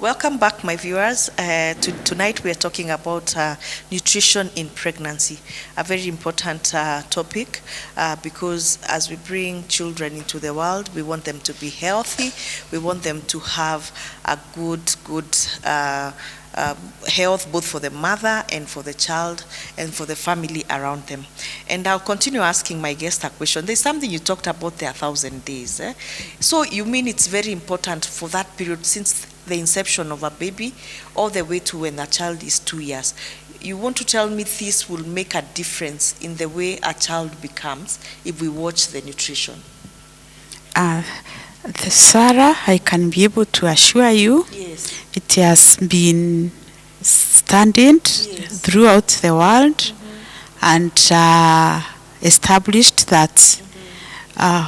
Welcome back, my viewers. Tonight we are talking about nutrition in pregnancy, a very important topic because as we bring children into the world, we want them to be healthy. We want them to have a good health, both for the mother and for the child and for the family around them. And I'll continue asking my guest a question. There's something you talked about there, 1,000 days. So you mean it's very important for that period, since the inception of a baby all the way to when a child is 2 years. You want to tell me this will make a difference in the way a child becomes if we watch the nutrition? Sarah, I can be able to assure you, Yes. it has been studied throughout the world and established that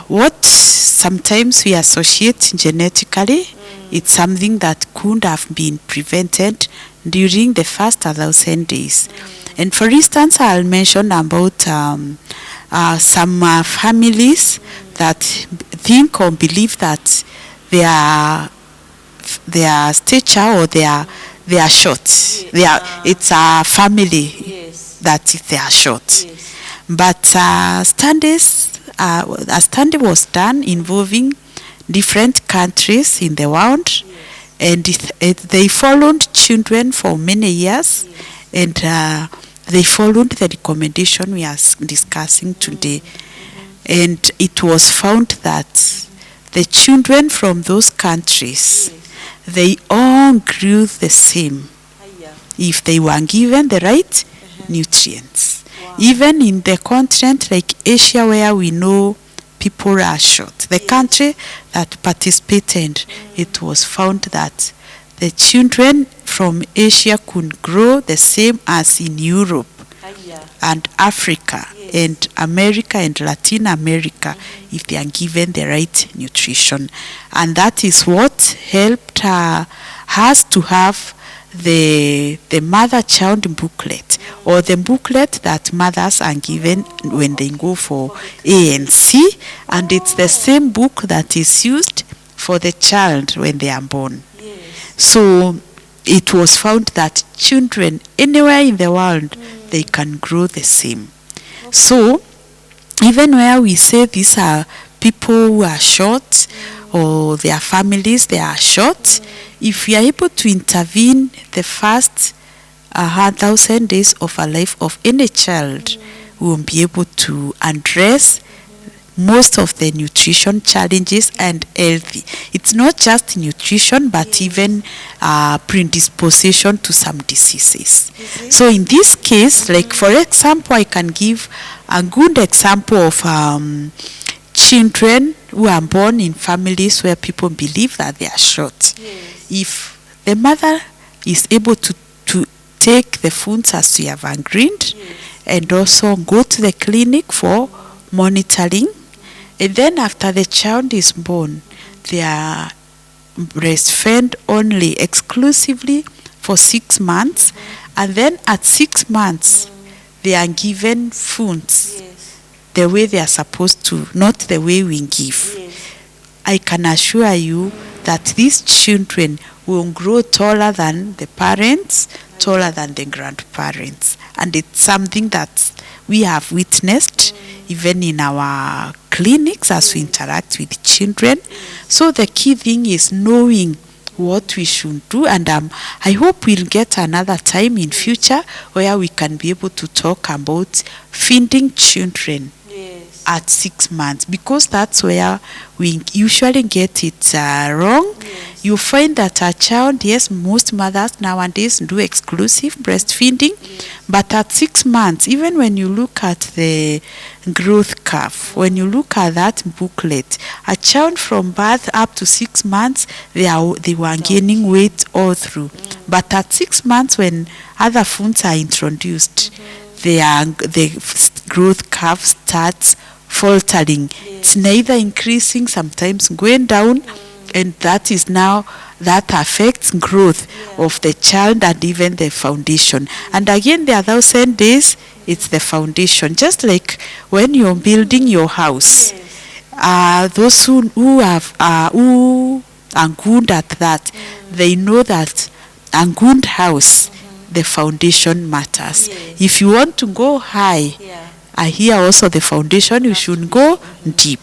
what sometimes we associate genetically, it's something that could have been prevented during the first 1,000 days. And for instance, I'll mention about some families that think or believe that their stature or their short. It's a family that they are short. But studies, a study was done involving different countries in the world, and they followed children for many years, and they followed the recommendation we are discussing today. And it was found that the children from those countries, they all grew the same if they were given the right nutrients. Even in the continent like Asia, where we know people are short, the country that participated, it was found that the children from Asia could grow the same as in Europe and Africa and America and Latin America if they are given the right nutrition. And that is what helped us to have the mother-child booklet, or the booklet that mothers are given when they go for ANC, and it's the same book that is used for the child when they are born. So it was found that children anywhere in the world, they can grow the same. So even where we say these are people who are short, or their families, they are short, if we are able to intervene the first 1,000 days of a life of any child, we will be able to address most of the nutrition challenges and healthy. It's not just nutrition, but even predisposition to some diseases. So in this case, like for example, I can give a good example of children who are born in families where people believe that they are short. If the mother is able to take the foods as we have agreed, and also go to the clinic for monitoring, and then after the child is born, they are breastfed only exclusively for 6 months, and then at 6 months they are given foods the way they are supposed to, not the way we give. I can assure you that these children will grow taller than the parents, taller than the grandparents. And it's something that we have witnessed even in our clinics as we interact with children. So the key thing is knowing what we should do, and I hope we'll get another time in future where we can be able to talk about feeding children at 6 months, because that's where we usually get it wrong. You find that a child, yes, most mothers nowadays do exclusive breastfeeding, but at 6 months, even when you look at the growth curve, when you look at that booklet, a child from birth up to 6 months, they were gaining weight all through. But at 6 months, when other foods are introduced, the growth curve starts faltering. It's neither increasing, sometimes going down, and that affects growth of the child and even the foundation. And again, the 1,000 days, it's the foundation. Just like when you're building your house, those who and good at that, they know that a good house, the foundation matters. Yes. If you want to go high, here also the foundation, you should go deep.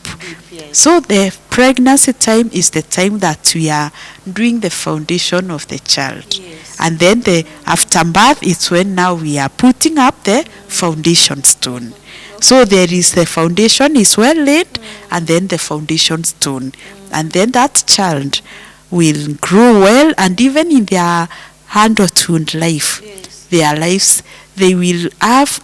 Yes. So the pregnancy time is the time that we are doing the foundation of the child. Yes. And then the afterbirth is when now we are putting up the foundation stone. So there is the foundation is well laid, and then the foundation stone. And then that child will grow well, and even in their adulthood life, Yes. their lives, they will have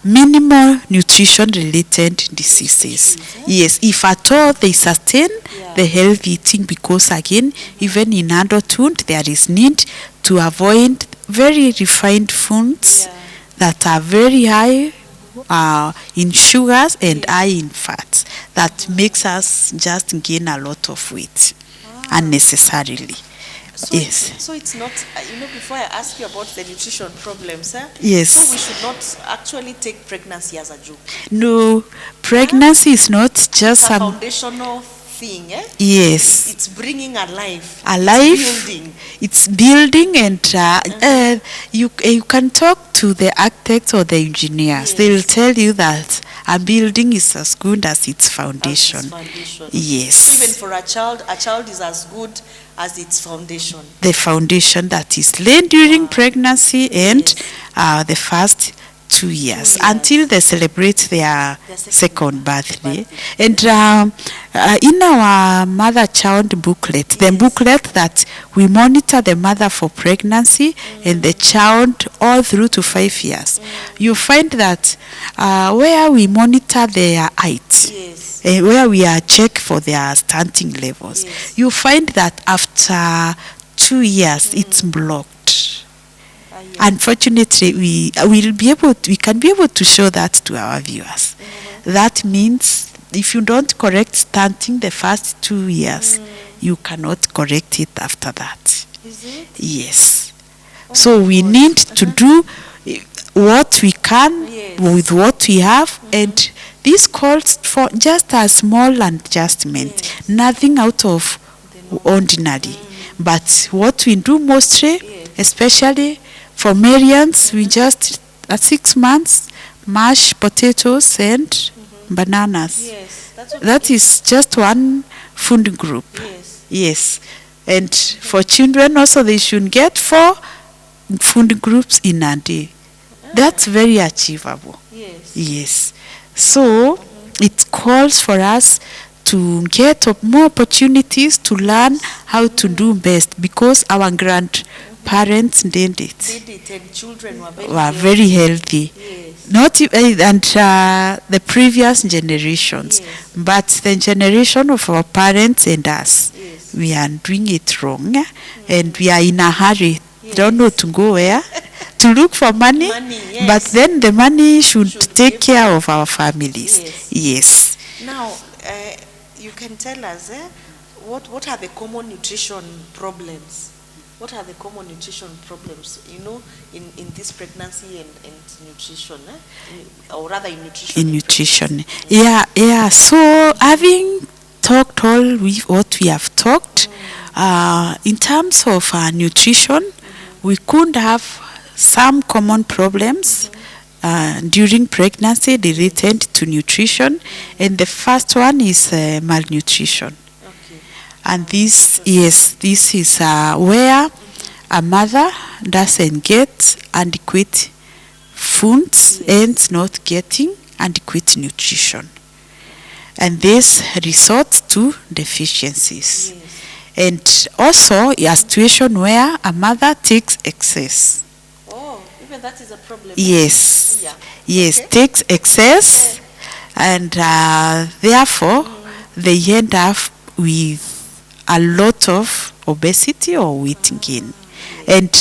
minimal nutrition related diseases. Yes, if at all they sustain the healthy eating, because again, even in adulthood, there is need to avoid very refined foods that are very high in sugars and high in fats, that makes us just gain a lot of weight unnecessarily. So, Yes. so it's not, before I ask you about the nutrition problems, Yes. so we should not actually take pregnancy as a joke. No, pregnancy is not just It's a some. foundational thing, Yes. It's bringing alive. Alive. It's building. It's building, and you can talk to the architects or the engineers. They will tell you that a building is as good as its foundation. As its foundation. Yes. Even for a child is as good as its foundation. The foundation that is laid during pregnancy and the first 2 years until they celebrate their second birthday. And in our mother-child booklet, the booklet that we monitor the mother for pregnancy and the child all through to 5 years, you find that where we monitor their height, where we are check for their stunting levels, you find that after 2 years it's blocked. Unfortunately, we can be able to show that to our viewers. That means if you don't correct stunting the first 2 years, you cannot correct it after that. Is it? Yes. So we need to do what we can with what we have, and this calls for just a small adjustment, nothing out of ordinary. But what we do mostly, especially for Marians, we just at 6 months mash potatoes and bananas. Yes. That's what That is just one food group. Yes. And for children also, they should get 4 food groups in a day. That's very achievable. Yes. So it calls for us to get more opportunities to learn how to do best, because our grandparents did it. And children Were very healthy. Not even, and the previous generations, but the generation of our parents and us, we are doing it wrong, and we are in a hurry. Don't know to go where to look for money, but then the money should take care of our families. Yes. Now, you can tell us what are the common nutrition problems? What are the common nutrition problems, in this pregnancy and nutrition, or rather in nutrition? In nutrition, yeah. So having talked all what we have talked, in terms of nutrition, we could have some common problems during pregnancy related to nutrition, and the first one is malnutrition. And this is where a mother doesn't get adequate foods and not getting adequate nutrition, and this results to deficiencies. And also a situation where a mother takes excess. Oh, even that is a problem. Yes. Takes excess, and therefore they end up with a lot of obesity or weight gain. And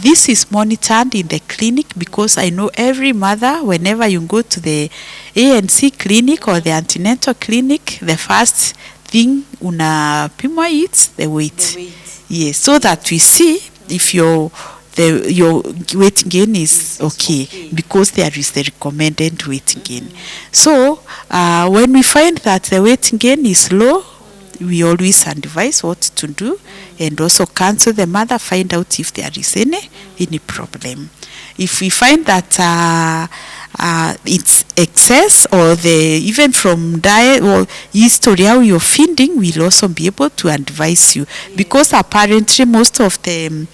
this is monitored in the clinic, because I know every mother, whenever you go to the ANC clinic or the antenatal clinic, the first thing unapimwa is the weight. Yes, so that we see if your weight gain is okay, because there is the recommended weight gain. So when we find that the weight gain is low, we always advise what to do, and also counsel the mother, find out if there is any problem. If we find that it's excess, or even from diet or history how you're feeding, we'll also be able to advise you, because apparently most of the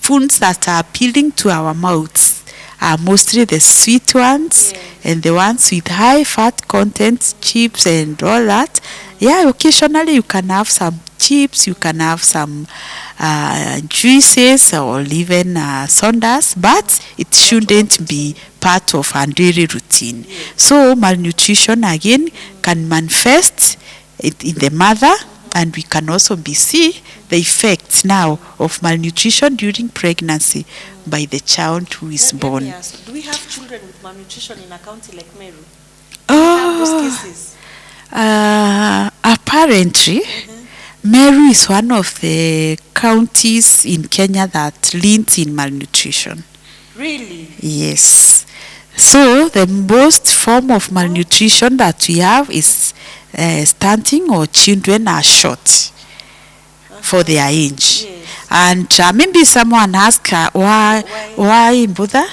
foods that are appealing to our mouths are mostly the sweet ones, and the ones with high fat content, chips and all that. Yeah, occasionally you can have some chips, you can have some juices, or even sodas, but it shouldn't be part of our daily routine. So malnutrition again can manifest in the mother, and we can also see the effects now of malnutrition during pregnancy by the child who is born. Do we have children with malnutrition in a county like Meru? Do we have those cases? Apparently, Meru is one of the counties in Kenya that leans in malnutrition. Really? Yes. So the most form of malnutrition that we have is stunting, or children are short for their age. Yes. And maybe someone ask why Buddha?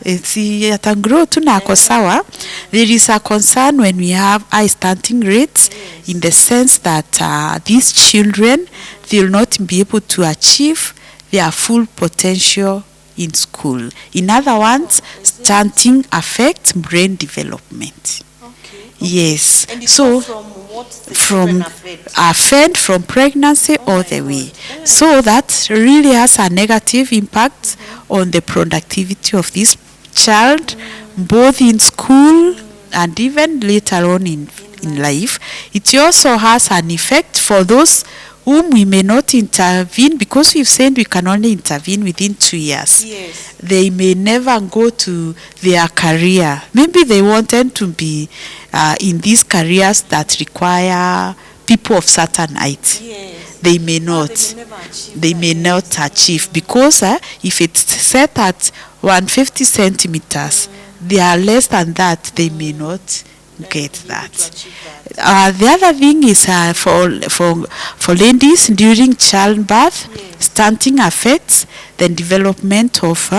Atagrow tu na ako sawa. There is a concern when we have high stunting rates, in the sense that these children, they will not be able to achieve their full potential in school. In other words, stunting affects brain development. Okay. Yes. And So from what the from children are fed? from pregnancy all the way. So that really has a negative impact on the productivity of this child, both in school and even later on in life. It also has an effect for those whom we may not intervene, because we've said we can only intervene within 2 years. Yes. They may never go to their career. Maybe they wanted to be in these careers that require people of certain height. Yes. They may not. They may not achieve, because if it's set at 150 centimeters, they are less than that, they may not get that. The other thing is for ladies during childbirth, stunting affects the development of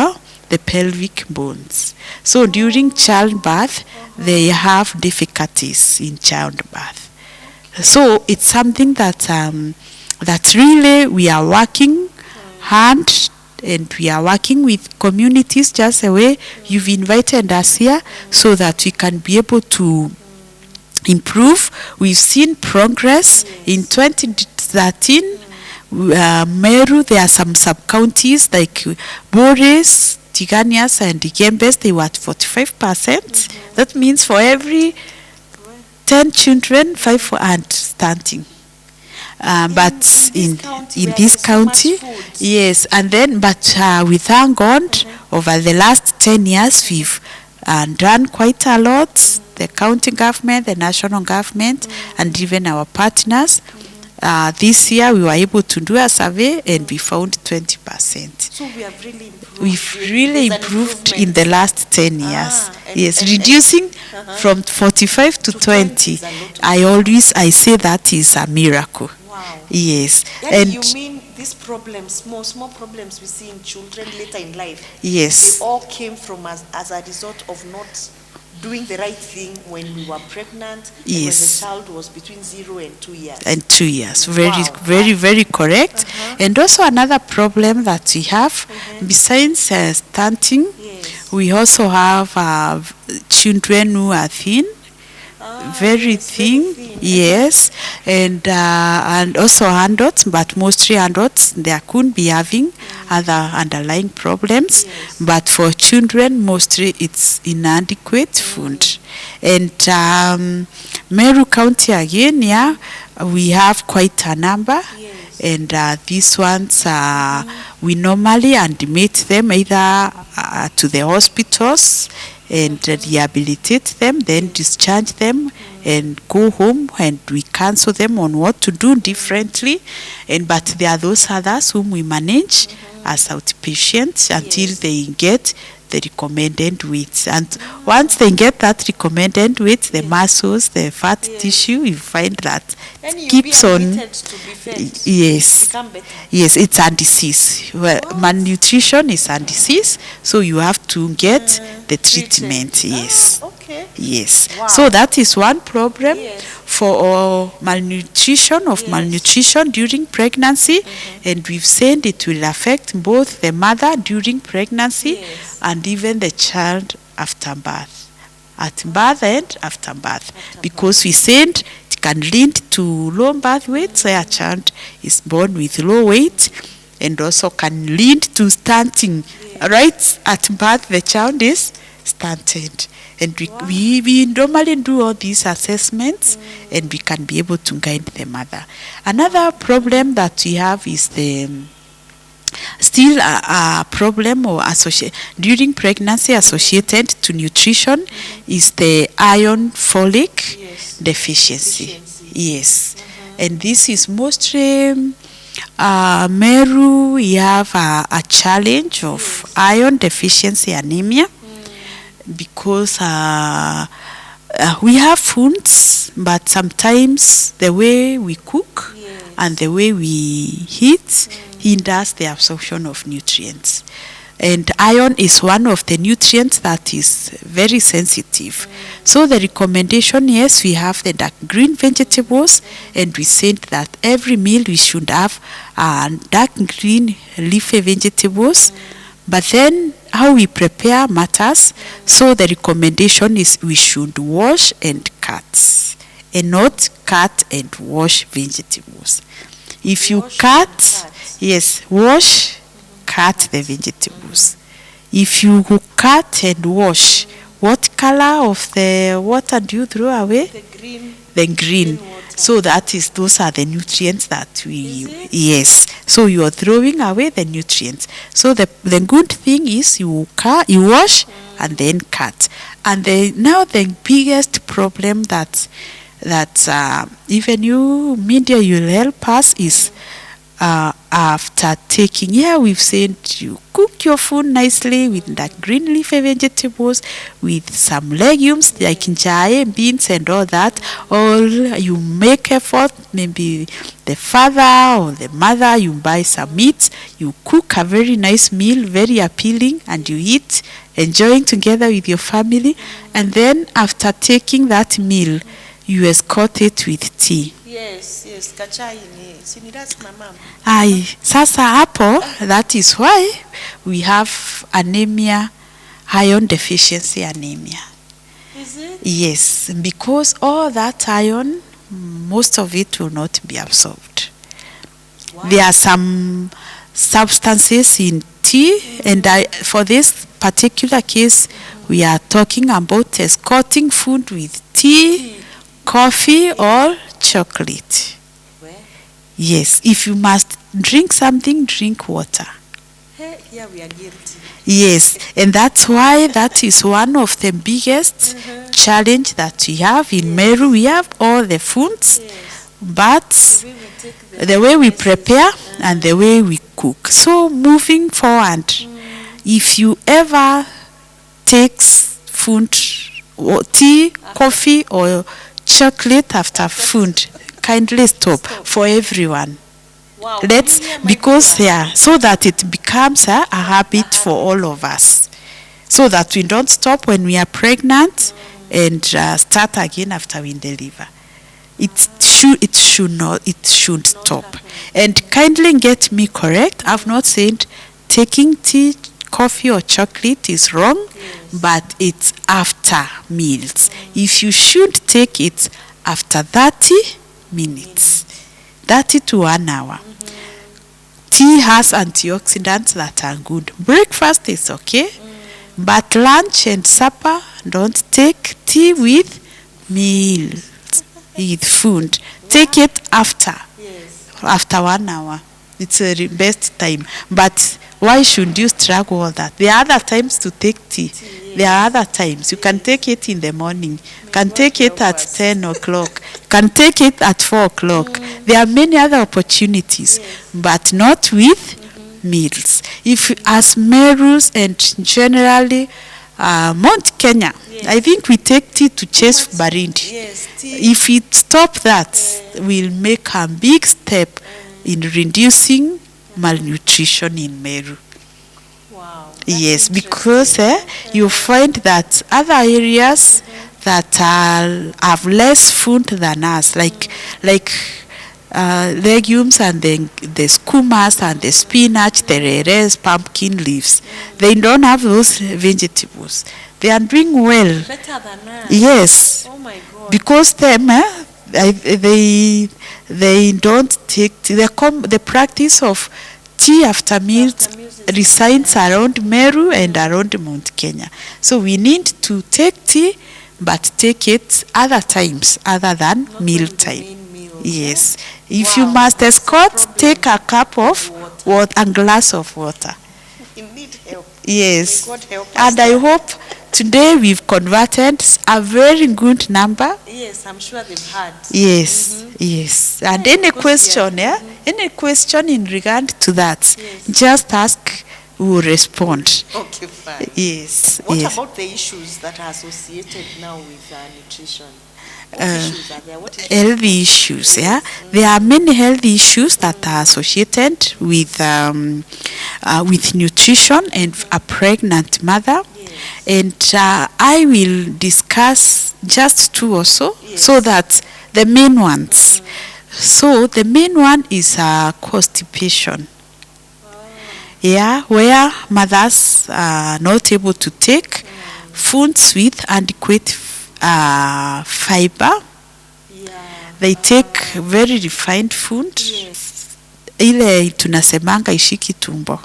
the pelvic bones. So during childbirth, they have difficulties in childbirth. So it's something that really we are working hard, and we are working with communities just the way you've invited us here, so that we can be able to improve. We've seen progress. In 2013, Meru, there are some sub-counties like Bores, Tiganias and Igembes, they were at 45%. That means for every 10 children, 5 are stunting. But in this county, yes, and then we thank God, over the last 10 years we've done quite a lot. The county government, the national government, and even our partners. This year we were able to do a survey, and we found 20%. So we have really improved. We've really improved in the last 10 years. Yes, reducing from 45 to 20. I say that is a miracle. Wow. Yes. And you mean these problems, small problems we see in children later in life? Yes. They all came from as a result of not doing the right thing when we were pregnant, and when the child was between 0 and 2 years. And 2 years. Very correct. And also another problem that we have, besides stunting, we also have children who are thin. Very thin, yes, and also adults, but mostly adults, they could be having other underlying problems, but for children, mostly it's inadequate food. And Meru County again, we have quite a number, and these ones, we normally admit them either to the hospitals and rehabilitate them, then discharge them and go home, and we counsel them on what to do differently. But there are those others whom we manage as outpatients until they get the recommended weight. And once they get that recommended weight, the muscles, the fat tissue, you find that And you'll keeps be on. admitted to be fed. Yes. Become better. Yes, it's a disease. Well, malnutrition is a disease, so you have to get the treatment. Yes. Okay. Yes. Wow. So that is one problem Yes. for malnutrition during pregnancy, and we've said it will affect both the mother during pregnancy and even the child after birth. At birth and after birth. Because we said it can lead to low birth weight, so a child is born with low weight, and also can lead to stunting. Right at birth, the child is stunted. And we normally do all these assessments, and we can be able to guide the mother. Another problem that we have is still a problem or during pregnancy associated to nutrition is the iron folic deficiency. Yes. And this is mostly Meru, we have a challenge of iron deficiency anemia because we have foods, but sometimes the way we cook and the way we eat hinders the absorption of nutrients. And iron is one of the nutrients that is very sensitive. So the recommendation, yes, we have the dark green vegetables, and we said that every meal we should have dark green leafy vegetables. But then how we prepare matters. So the recommendation is we should wash and cut, and not cut and wash vegetables. If you cut, yes, wash, cut the vegetables. If you cut and wash, what color of the water do you throw away? The green. The green. So those are the nutrients that we, yes. So you are throwing away the nutrients. So the good thing is you wash and then cut. And now the biggest problem that even you media will help us is after taking, we've said you cook your food nicely with that green leafy vegetables, with some legumes like njae, beans and all that. Or you make effort, maybe the father or the mother, you buy some meat, you cook a very nice meal, very appealing, and you eat, enjoying together with your family. And then after taking that meal, you escort it with tea. Yes, kachai ni siniras na mama. Sasa hapo, that is why we have anemia, iron deficiency anemia. Is it? Yes, because all that iron, most of it will not be absorbed. Wow. There are some substances in tea, and for this particular case, we are talking about escorting food with tea, coffee, or chocolate. Where? Yes, if you must drink something, drink water. Hey, here we are guilty. Yes, and that's why that is one of the biggest challenge that we have in Meru. We have all the foods, but the way we prepare and the way we cook. So moving forward, if you ever take food or tea, coffee, or chocolate after food, kindly stop for everyone. Wow. Because so that it becomes a habit for all of us, so that we don't stop when we are pregnant and start again after we deliver. It should stop. And kindly get me correct, I've not said taking tea, coffee or chocolate is wrong, but it's after meals. If you should take it after 30 minutes, 30 to 1 hour. Tea has antioxidants that are good. Breakfast is okay, but lunch and supper, don't take tea with meals, with food. Take it after 1 hour. It's the best time. But why should you struggle all that? There are other times to take tea. There are other times. You can take it in the morning. You can take it at 10 o'clock. You can take it at 4 o'clock. There are many other opportunities, but not with meals. If as Merus and generally Mount Kenya, Yes. I think we take tea to chase barindi. Yes, tea. If we stop that, we'll make a big step in reducing malnutrition in Meru. Wow. that's Yes, interesting. because you find that other areas that have less food than us, like legumes and the skumas and the spinach, the reres, pumpkin leaves, they don't have those vegetables. They are doing well. Better than us. Yes, Oh my God. because them they don't take the practice of tea after meals resides around Meru and around Mount Kenya. So we need to take tea, but take it other times other than Not meal only the time. main meals, Yes, eh? if you Wow, must that's a escort, problem. take a cup of water, a glass of water. You need help. Yes, May God help us and I there. hope today we've converted a very good number. Yes, I'm sure they've had. Yes, yes. And Yeah, any because we question, are- any question in regard to that, Yes. just ask, we'll respond. Okay, fine. Yes, What yes. about the issues that are associated now with nutrition? What Uh, issues are there? What issues? Healthy issues, yeah. There are many healthy issues that are associated with nutrition and a pregnant mother. Yes. And I will discuss just two also, Yes. so that the main ones. So the main one is constipation. Yeah, where mothers are not able to take foods with adequate fiber. Yeah. They take very refined food. Yes. Ile tunasemanga ishiki tumbo.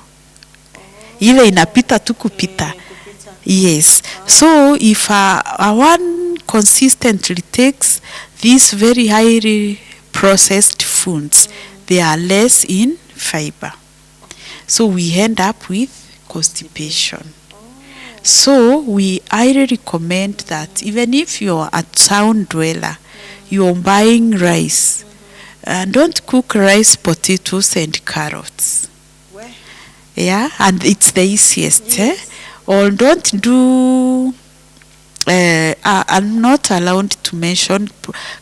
Ile inapita tu kupita. Kupita. Yes. So if one consistently takes these very highly processed foods, they are less in fiber. So we end up with constipation. So we highly recommend that even if you're a town dweller, you're buying rice, don't cook rice, potatoes and carrots. Where? Yeah, and it's the easiest. Yes. Or don't do. I'm not allowed to mention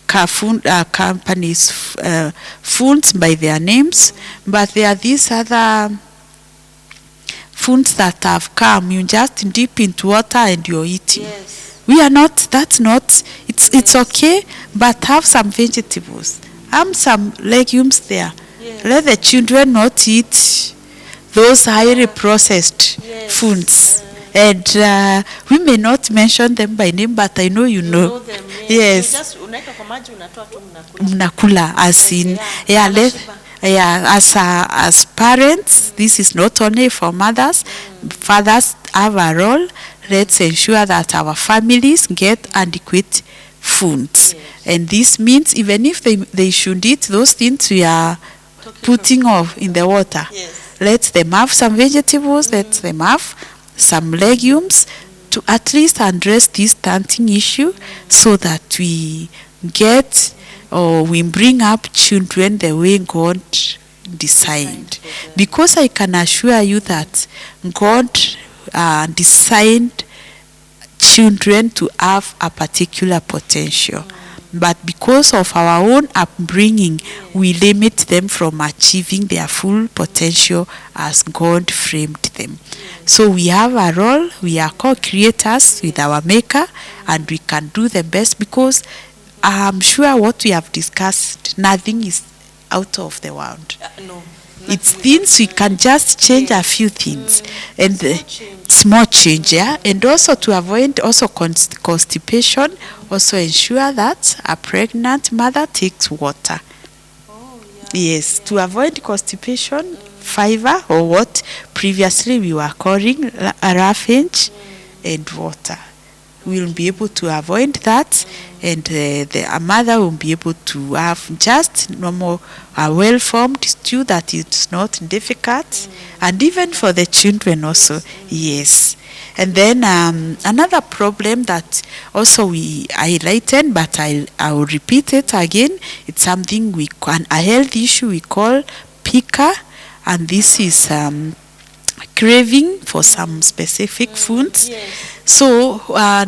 companies' foods by their names, but there are these other foods that have come. You just dip into water and you're eating. Yes. We are not. That's not. It's okay, but have some vegetables. Have some legumes there. Yes. Let the children not eat those highly processed Yes. foods. And we may not mention them by name, but I know you know. them. Yes. You just unaweka kwa maji unatoa tu mnakula. Mnakula as in, Yeah, as parents, this is not only for mothers. Fathers have a role. Let's ensure that our families get adequate foods. Yes. And this means even if they should eat those things we are putting off in the water, Yes. let them have some vegetables, let them have some legumes to at least address this stunting issue, so that we get or we bring up children the way God designed. Because I can assure you that God designed children to have a particular potential. But because of our own upbringing, we limit them from achieving their full potential as God framed them. So we have a role, we are co-creators with our Maker, and we can do the best, because I'm sure what we have discussed, nothing is out of the world. No. It's things we can just change a few things, and small change, yeah. And also to avoid also constipation, also ensure that a pregnant mother takes water. Oh, yeah. Yes, to avoid constipation, fiber, or what previously we were calling ravage, and water. We'll be able to avoid that, and a mother will be able to have just normal, well-formed stew that is not difficult, and even for the children also, yes. And then another problem that also we highlighted, but I will repeat it again, it's something a health issue we call pica and this is craving for some specific foods. So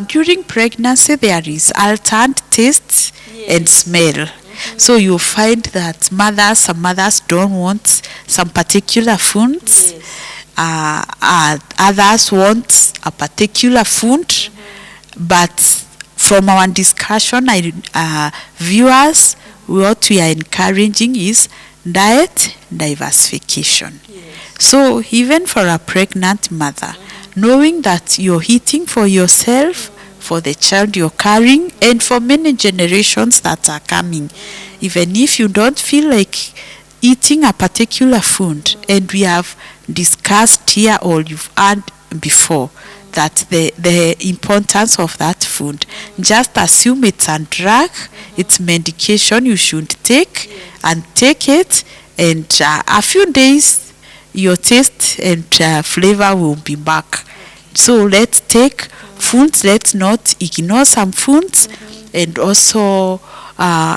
during pregnancy there is altered taste and smell. So you find that some mothers don't want some particular foods. Others want a particular food, but from our discussion, viewers, what we are encouraging is diet diversification. So even for a pregnant mother, knowing that you're eating for yourself, for the child you're carrying, and for many generations that are coming, even if you don't feel like eating a particular food, and we have discussed here or you've heard before that the importance of that food, just assume it's a drug, it's medication you should take, and take it, and a few days your taste and flavor will be back. So let's take foods, let's not ignore some foods, and also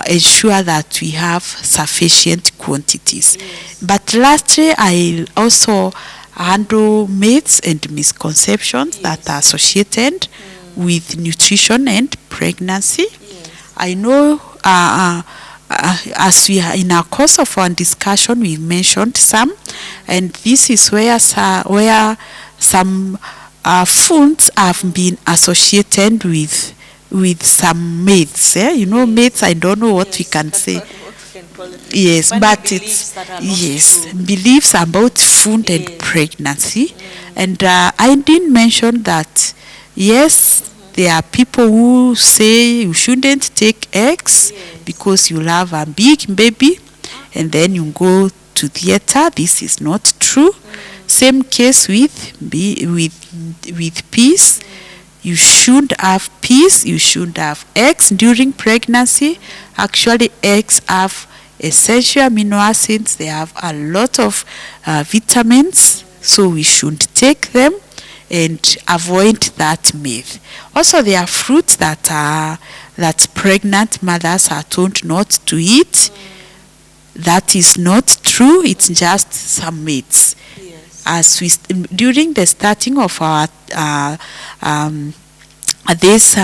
ensure that we have sufficient quantities. But lastly, I'll also handle myths and misconceptions that are associated with nutrition and pregnancy. I know as we are in our course of our discussion, we mentioned some, and this is where some foods have been associated with some myths. Myths, I don't know what we can say. Yes, but it's beliefs about food and pregnancy. And I didn't mention that, yes, there are people who say you shouldn't take eggs because you'll have a big baby and then you go to theater. This is not true. Same case with peas. You should have peas, you should have eggs during pregnancy. Actually, eggs have essential amino acids. They have a lot of vitamins, so we should take them and avoid that myth. Also, there are fruits that pregnant mothers are told not to eat. That is not true. It's just some myths. As during the starting of our this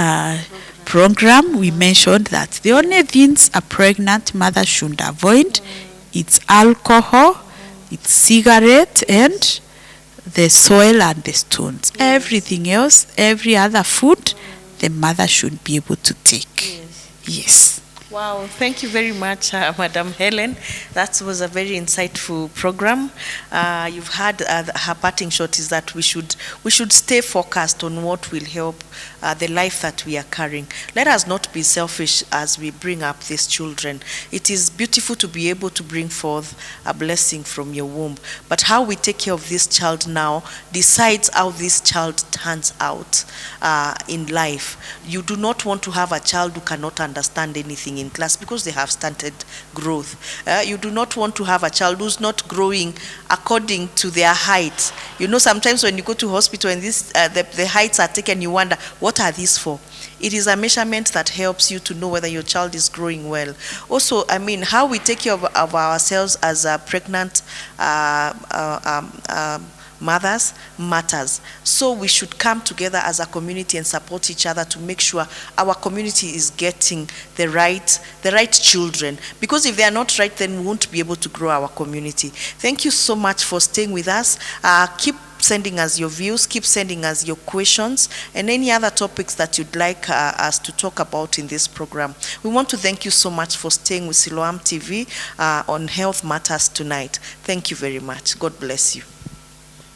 program, we mentioned that the only things a pregnant mother should avoid, it's alcohol, it's cigarette, and the soil and the stones. Everything else, every other food, the mother should be able to take. Yes. Wow, thank you very much, Madam Helen. That was a very insightful program. You've had her parting shot is that we should stay focused on what will help the life that we are carrying. Let us not be selfish as we bring up these children. It is beautiful to be able to bring forth a blessing from your womb, but how we take care of this child now decides how this child turns out in life. You do not want to have a child who cannot understand anything in class because they have stunted growth. You do not want to have a child who's not growing according to their height. Sometimes when you go to hospital and the heights are taken, you wonder, what are these for? It is a measurement that helps you to know whether your child is growing well. Also, how we take care of ourselves as a pregnant mothers matters. So we should come together as a community and support each other to make sure our community is getting the right children. Because if they are not right, then we won't be able to grow our community. Thank you so much for staying with us. Keep sending us your views, keep sending us your questions, and any other topics that you'd like us to talk about in this program. We want to thank you so much for staying with SILOAM TV on Health Matters tonight. Thank you very much. God bless you.